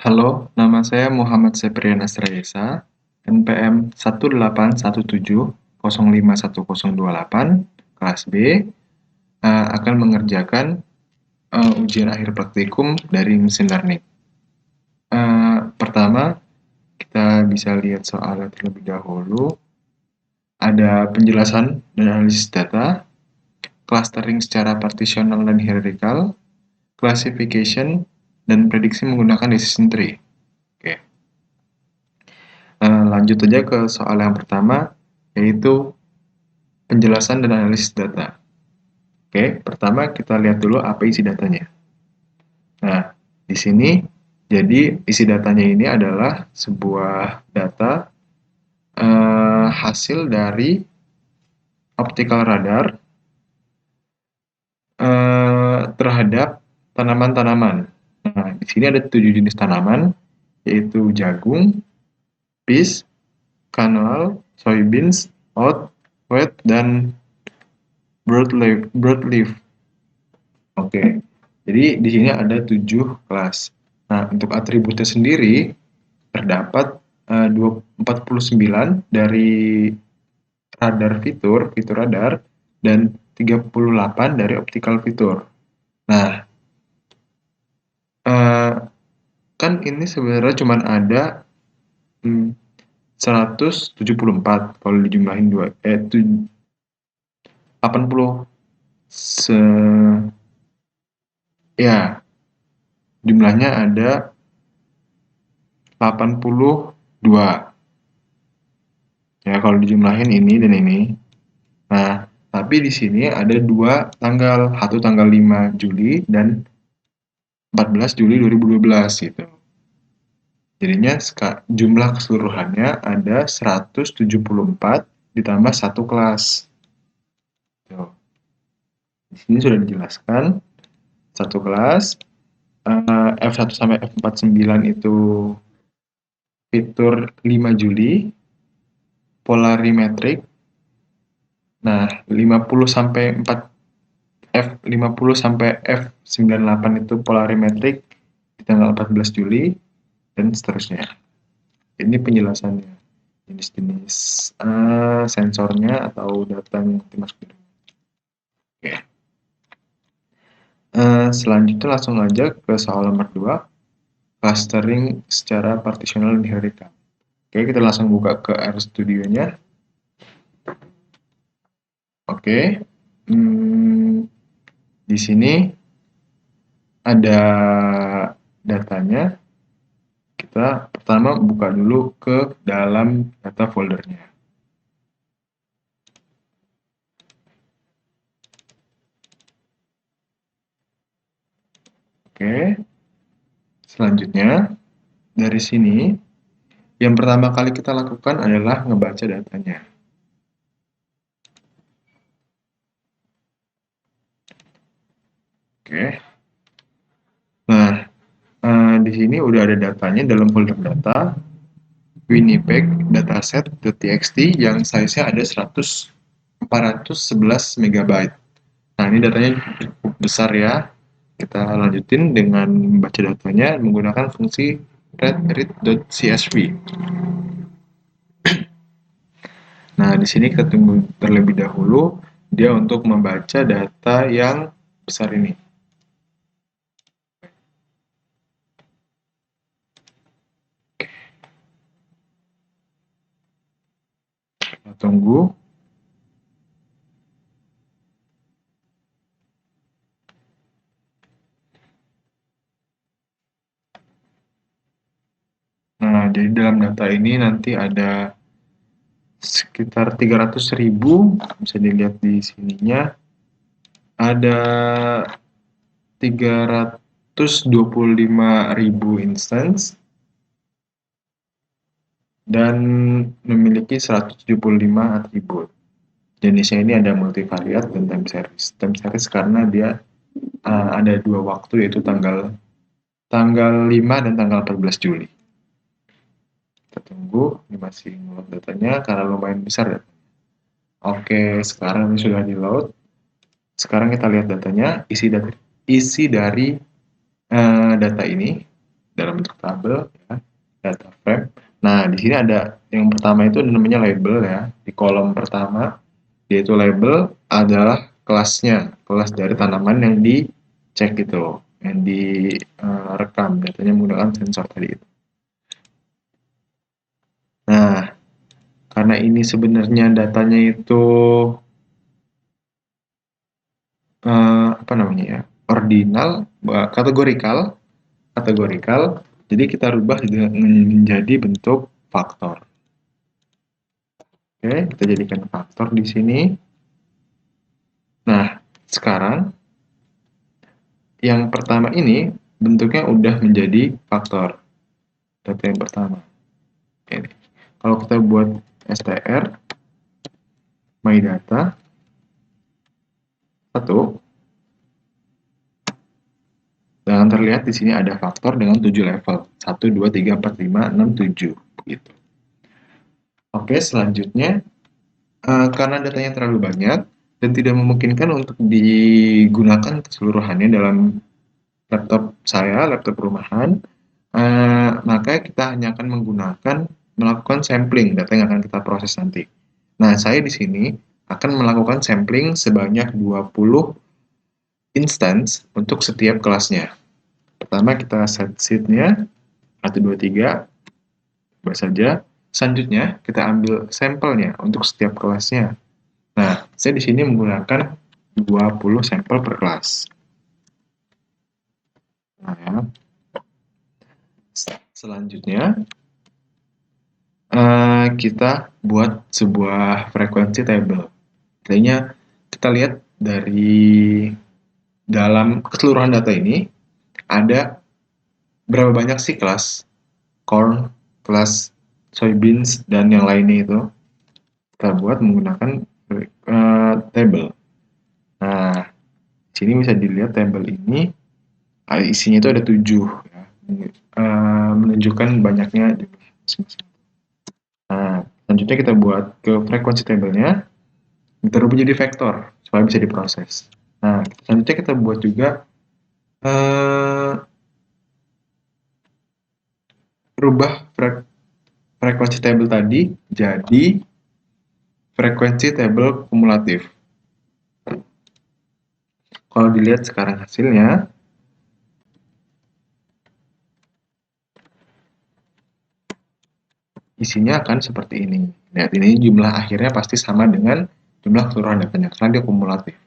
Halo, nama saya Muhammad Septrian Asrayesa, NPM 181705108, kelas B, akan mengerjakan ujian akhir praktikum dari mesin learning. Pertama, kita bisa lihat soalnya terlebih dahulu. Ada penjelasan dan analisis data, clustering secara partisional dan hierarchical, classification, dan prediksi menggunakan decision tree. Oke. Lanjut aja ke soal yang pertama, yaitu penjelasan dan analisis data. Oke, pertama kita lihat dulu apa isi datanya. Nah, di sini jadi isi datanya ini adalah sebuah data hasil dari optical radar terhadap tanaman-tanaman. Nah, di sini ada 7 jenis tanaman, yaitu jagung, peas, canola, soybeans, oat, wheat, dan broadleaf. Oke, jadi di sini ada 7 kelas. Nah, untuk atributnya sendiri terdapat 49 dari fitur radar, dan 38 dari optical fitur. Nah, kan ini sebenarnya cuma ada 174 kalau dijumlahin 80 se ya, jumlahnya ada 82. Ya, kalau dijumlahin ini dan ini. Nah, tapi di sini ada dua tanggal, satu tanggal 5 Juli dan 14 Juli 2012 gitu. Jadinya jumlah keseluruhannya ada 174 ditambah satu kelas. Tuh. Di sini sudah dijelaskan satu kelas, F1 sampai F49 itu fitur 5 Juli, polarimetrik. Nah, 50 sampai F50 sampai F98 itu polarimetrik di tanggal 14 Juli dan seterusnya. Ini penjelasannya, jenis-jenis sensornya atau data yang dimasukkan. Oke. Selanjutnya langsung aja ke soal nomor 2, clustering secara partisional dan hierarchical. Oke, kita langsung buka ke RStudio-nya. Oke, di sini ada datanya. Kita pertama buka dulu ke dalam data foldernya. Oke, selanjutnya dari sini yang pertama kali kita lakukan adalah ngebaca datanya. Oke, nah di sini udah ada datanya dalam folder data Winnipeg dataset.txt yang size-nya ada 411 MB. Nah, ini datanya cukup besar ya. Kita lanjutin dengan membaca datanya menggunakan fungsi read.csv. Nah, di sini kita tunggu terlebih dahulu dia untuk membaca data yang besar ini. Kita tunggu. Nah, jadi dalam data ini nanti ada sekitar 300.000, bisa dilihat di sininya. Ada 325.000 instance dan memiliki 175 atribut. Jenisnya ini ada multivariate dan time series. Time series karena dia ada dua waktu, yaitu tanggal 5 dan tanggal 14 Juli. Kita tunggu, ini masih nge-load datanya karena lumayan besar datanya. Oke, sekarang ini sudah di-load. Sekarang kita lihat datanya, isi dari data ini. dalam bentuk tabel ya, data frame. Nah, di sini ada yang pertama itu namanya label ya. Di kolom pertama yaitu label adalah kelasnya, kelas dari tanaman yang dicek itu, yang direkam datanya menggunakan sensor tadi itu. Nah, karena ini sebenarnya datanya itu apa namanya ya, ordinal, kategorikal, jadi kita rubah menjadi bentuk faktor. Oke, kita jadikan faktor di sini. Nah, sekarang yang pertama ini bentuknya udah menjadi faktor. Data yang pertama. Oke. Kalau kita buat str my data 1, dan terlihat di sini ada faktor dengan 7 level. 1, 2, 3, 4, 5, 6, 7. Begitu. Oke, selanjutnya karena datanya terlalu banyak dan tidak memungkinkan untuk digunakan keseluruhannya dalam laptop saya, laptop rumahan, maka kita hanya akan melakukan sampling data yang akan kita proses nanti. Nah, saya di sini akan melakukan sampling sebanyak 20 instance untuk setiap kelasnya. Pertama kita set seed-nya 1, 2, 3, coba saja. Selanjutnya kita ambil sampelnya untuk setiap kelasnya. Nah, saya di sini menggunakan 20 sampel per kelas. Nah, ya. Selanjutnya kita buat sebuah frekuensi table. Artinya kita lihat dari dalam keseluruhan data ini ada berapa banyak sih kelas corn, kelas soybeans, dan yang lainnya itu. Kita buat menggunakan table. Nah, di sini bisa dilihat table ini isinya itu ada 7 ya, menunjukkan banyaknya jumlah masing-masing. Nah, selanjutnya kita buat ke frekuensi tabelnya, kita rubah jadi vektor supaya bisa diproses. Nah, selanjutnya kita buat juga rubah frekuensi tabel tadi jadi frekuensi tabel kumulatif. Kalau dilihat sekarang hasilnya, isinya akan seperti ini. Lihat, ini jumlah akhirnya pasti sama dengan jumlah keseluruhan datanya, karena dia kumulatif.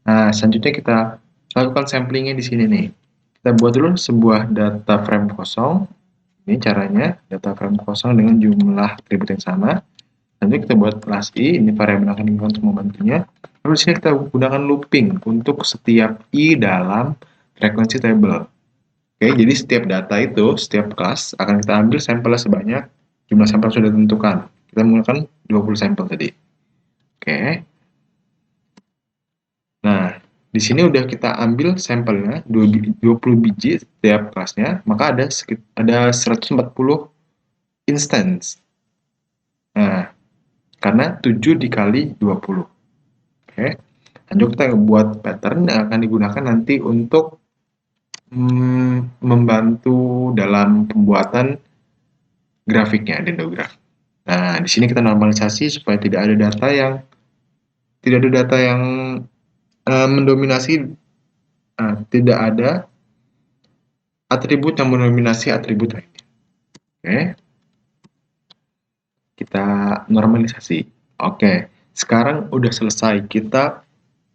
Nah, selanjutnya kita lakukan samplingnya di sini nih. Kita buat dulu sebuah data frame kosong. Ini caranya, data frame kosong dengan jumlah atribut yang sama. Nanti kita buat kelas i, ini variabel akan digunakan untuk membantunya. Lalu di sini kita gunakan looping untuk setiap i dalam frekuensi table. Oke, jadi setiap data itu, setiap kelas akan kita ambil sampelnya sebanyak jumlah sampel sudah ditentukan. Kita menggunakan 20 sampel tadi. Oke. Nah, di sini udah kita ambil sampelnya 20 biji setiap kelasnya, maka ada 140 instance. Nah, karena 7 dikali 20. Oke. Lanjut kita buat pattern yang akan digunakan nanti untuk membantu dalam pembuatan grafiknya, dendograf. Nah, di sini kita normalisasi supaya tidak ada data yang mendominasi, tidak ada atribut yang mendominasi atribut lainnya. Oke. Kita normalisasi. Oke. Sekarang udah selesai. Kita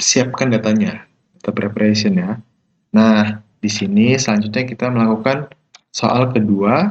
siapkan datanya. Data preparation ya. Nah, di sini selanjutnya kita melakukan soal kedua,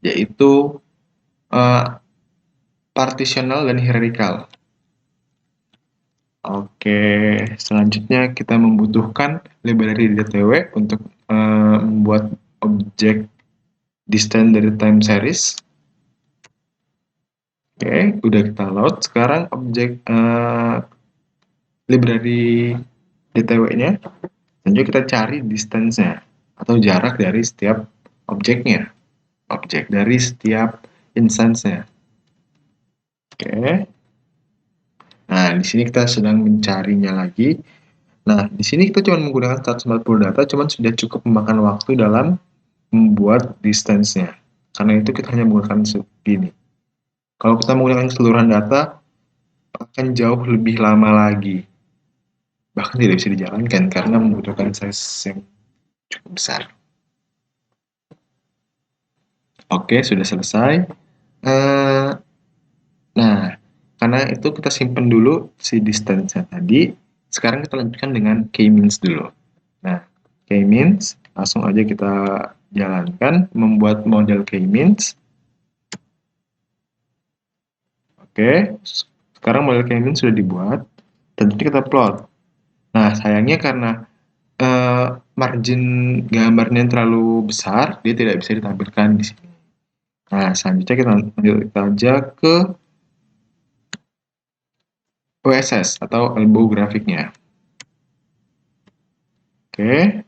yaitu partitional dan hierarchical. Oke, selanjutnya kita membutuhkan library DTW untuk membuat objek distance dari time series. Oke, udah kita load. Sekarang objek library DTW-nya. Selanjutnya kita cari distance-nya atau jarak dari setiap objeknya. Objek dari setiap instance-nya. Oke. Nah, di sini kita sedang mencarinya lagi. Nah, di sini kita cuma menggunakan 140 data, cuma sudah cukup memakan waktu dalam membuat distance-nya. Karena itu kita hanya menggunakan segini. Kalau kita menggunakan keseluruhan data, akan jauh lebih lama lagi. Bahkan tidak bisa dijalankan karena membutuhkan size yang cukup besar. Oke, sudah selesai. Nah, karena itu kita simpan dulu si distance-nya tadi. Sekarang kita lanjutkan dengan k-means dulu. Nah, k-means langsung aja kita jalankan membuat model k-means. Oke, sekarang model k-means sudah dibuat. Tentunya kita plot. Nah, sayangnya karena margin gambarnya terlalu besar, dia tidak bisa ditampilkan di sini. Nah, selanjutnya kita lanjut aja ke OSS atau elbow grafiknya. Oke,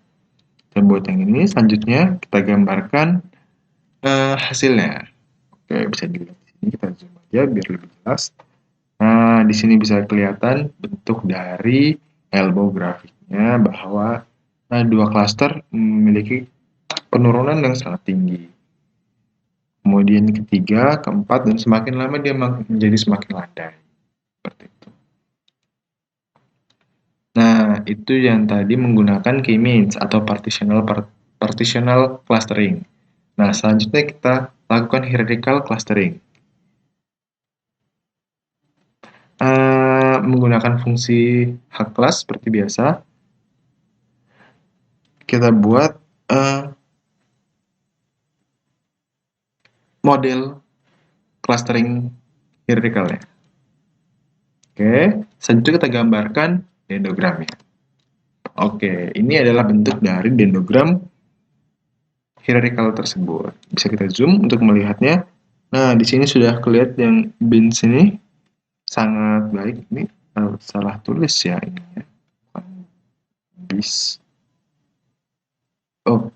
kita buat yang ini. Selanjutnya kita gambarkan hasilnya. Oke, bisa dilihat di sini. Kita zoom aja biar lebih jelas. Nah, di sini bisa kelihatan bentuk dari elbow grafiknya bahwa dua klaster memiliki penurunan yang sangat tinggi. Kemudian ketiga, keempat, dan semakin lama dia menjadi semakin landai. Seperti itu. Nah, itu yang tadi menggunakan k-means atau partitional clustering. Nah, selanjutnya kita lakukan hierarchical clustering. Menggunakan fungsi hard-class seperti biasa, kita buat model clustering hierarchical-nya. Oke, selanjutnya kita gambarkan dendrogramnya. Oke, ini adalah bentuk dari dendrogram hierarchical tersebut. Bisa kita zoom untuk melihatnya. Nah, di sini sudah kelihatan yang bins ini sangat baik. Ini salah tulis ya ini ya. Bis. Oh,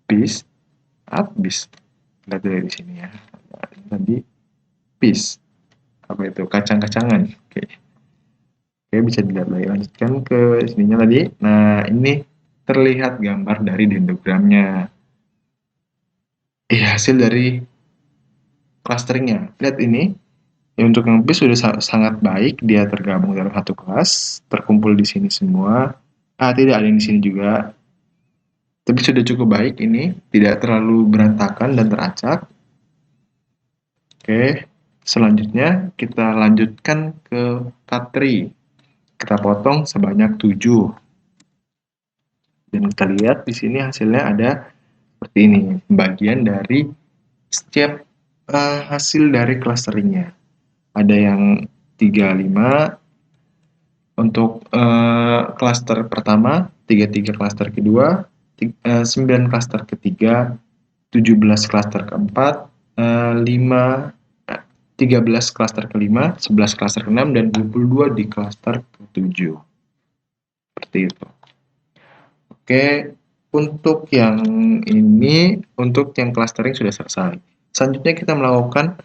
bis. Bis. Lihat dari sini ya. Tadi bis. Apa itu? Kacang-kacangan. Oke. Oke, bisa dilihat lagi. Lanjutkan ke sininya tadi. Nah, ini terlihat gambar dari dendrogramnya. Hasil dari clusteringnya. Lihat ini. Ya, untuk yang bis sudah sangat baik, dia tergabung dalam satu kelas, terkumpul di sini semua. Tidak ada yang di sini juga. Tapi sudah cukup baik ini, tidak terlalu berantakan dan teracak. Oke, selanjutnya kita lanjutkan ke cut tree. Kita potong sebanyak 7. Dan kita lihat di sini hasilnya ada seperti ini, bagian dari setiap hasil dari clusteringnya. Ada yang 35 untuk klaster pertama, 33 klaster kedua, 9 klaster ketiga, 17 klaster keempat, 13 klaster kelima, 11 klaster keenam, dan 22 di klaster ketujuh. Seperti itu. Oke, untuk yang ini, untuk yang clustering sudah selesai. Selanjutnya kita melakukan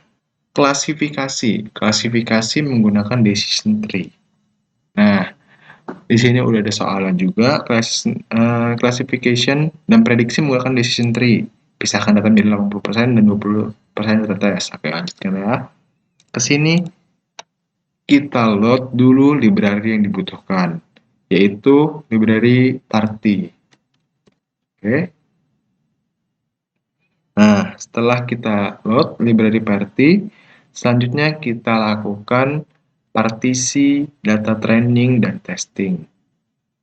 klasifikasi. Klasifikasi menggunakan decision tree. Nah, di sini udah ada soalan juga, classification dan prediksi menggunakan decision tree. Pisahkan data menjadi 80% dan 20% data tes. Oke, lanjutkan ya. Ke sini kita load dulu library yang dibutuhkan, yaitu library party. Oke. Nah, setelah kita load library party, selanjutnya kita lakukan partisi data training dan testing.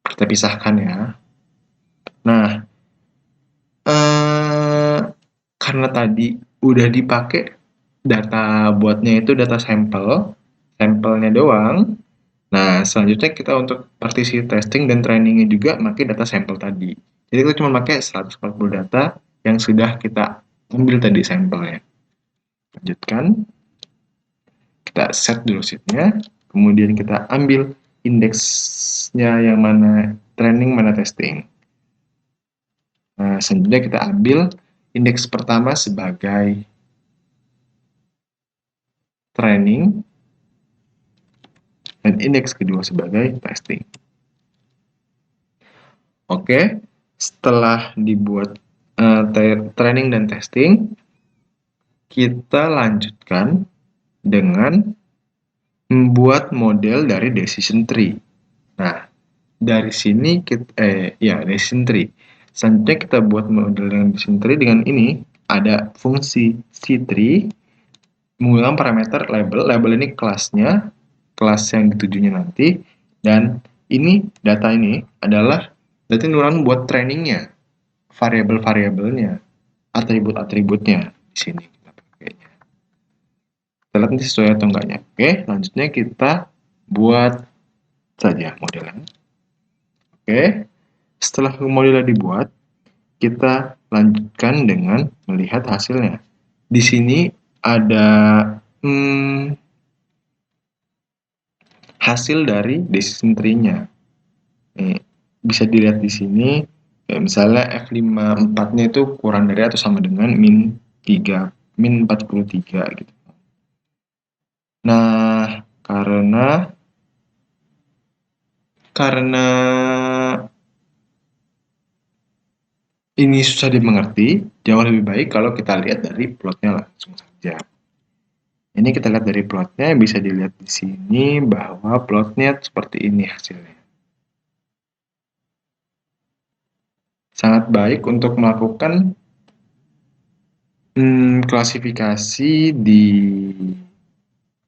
Kita pisahkan ya. Nah, karena tadi udah dipakai data buatnya itu data sampelnya doang. Nah, selanjutnya kita untuk partisi testing dan trainingnya juga pakai data sampel tadi. Jadi kita cuma pakai 140 data yang sudah kita ambil tadi sampelnya. Lanjutkan. Kita set dulu sheetnya. Kemudian kita ambil indeksnya yang mana training, mana testing. Nah, selanjutnya kita ambil indeks pertama sebagai training dan indeks kedua sebagai testing. Oke, setelah dibuat training dan testing, kita lanjutkan dengan membuat model dari decision tree. Nah, dari sini decision tree. Selanjutnya kita buat model dengan decision tree dengan ini, ada fungsi C3 menggunakan parameter label. Label ini kelasnya, kelas yang ditujunya nanti, dan ini data ini adalah data yang digunakan buat trainingnya, variabel-variabelnya, atribut-atributnya di sini kita pakainya. Kita lihat ini sesuai atau enggaknya. Oke, selanjutnya kita buat saja modelnya. Oke, setelah modelnya dibuat, kita lanjutkan dengan melihat hasilnya. Di sini ada hasil dari decision tree-nya. Bisa dilihat di sini, misalnya F54-nya itu kurang dari atau sama dengan min 43 gitu. Nah, karena ini susah dimengerti, jauh lebih baik kalau kita lihat dari plotnya langsung saja. Ini kita lihat dari plotnya, bisa dilihat di sini bahwa plotnya seperti ini hasilnya. Sangat baik untuk melakukan klasifikasi di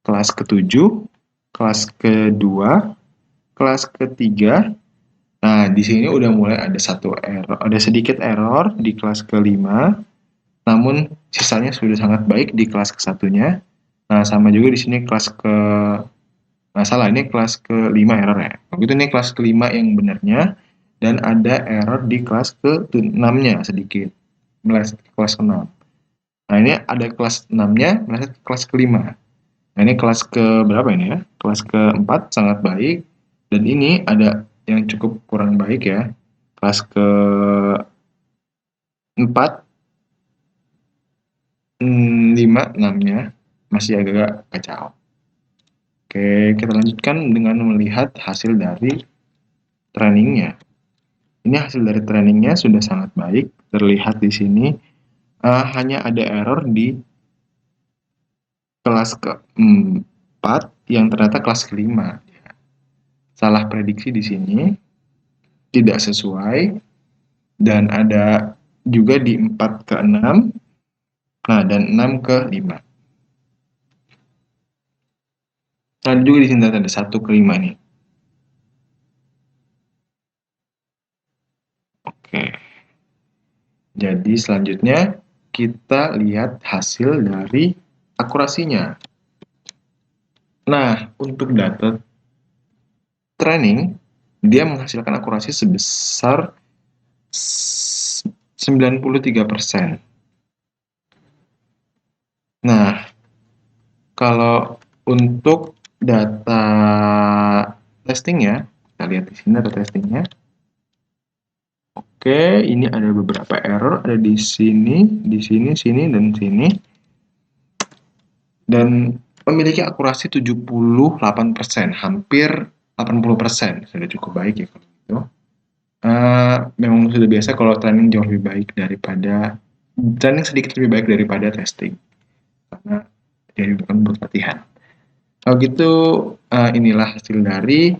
kelas ke-7, kelas ke-2, kelas ke-3. Nah, di sini udah mulai ada sedikit error di kelas ke-5, namun sisanya sudah sangat baik di kelas ke-1-nya. Nah, sama juga di sini kelas ini kelas ke-5 error ya. Begitu ini kelas ke-5 yang benarnya, dan ada error di kelas ke-6-nya sedikit, meleset ke kelas ke-6. Nah, ini ada kelas 6-nya meleset ke kelas ke-5. Nah, ini kelas ke berapa ini ya? Kelas ke-4 sangat baik, dan ini ada yang cukup kurang baik ya. Kelas ke-4, 5, 6-nya masih agak kacau. Oke, kita lanjutkan dengan melihat hasil dari trainingnya. Ini hasil dari trainingnya sudah sangat baik, terlihat di sini. Hanya ada error di kelas ke-4 yang ternyata kelas ke-5. Salah prediksi di sini, tidak sesuai, dan ada juga di 4 ke-6, nah dan 6 ke-5. Nah, juga di sini ada 1 ke-5 nih. Oke. Jadi selanjutnya kita lihat hasil dari akurasinya. Nah, untuk data training, dia menghasilkan akurasi sebesar 93%. Nah, kalau untuk data testingnya, kita lihat di sini data testingnya. Oke, ini ada beberapa error, ada di sini, sini, dan sini. Dan memiliki akurasi 78%, hampir 80%. Sudah cukup baik ya kalau gitu. Memang sudah biasa kalau training jauh lebih baik daripada training sedikit lebih baik daripada testing, karena jadi bukan buat latihan. Kalau gitu inilah hasil dari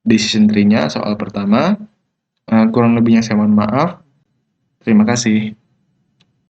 decision tree-nya soal pertama. Kurang lebihnya saya mohon maaf. Terima kasih.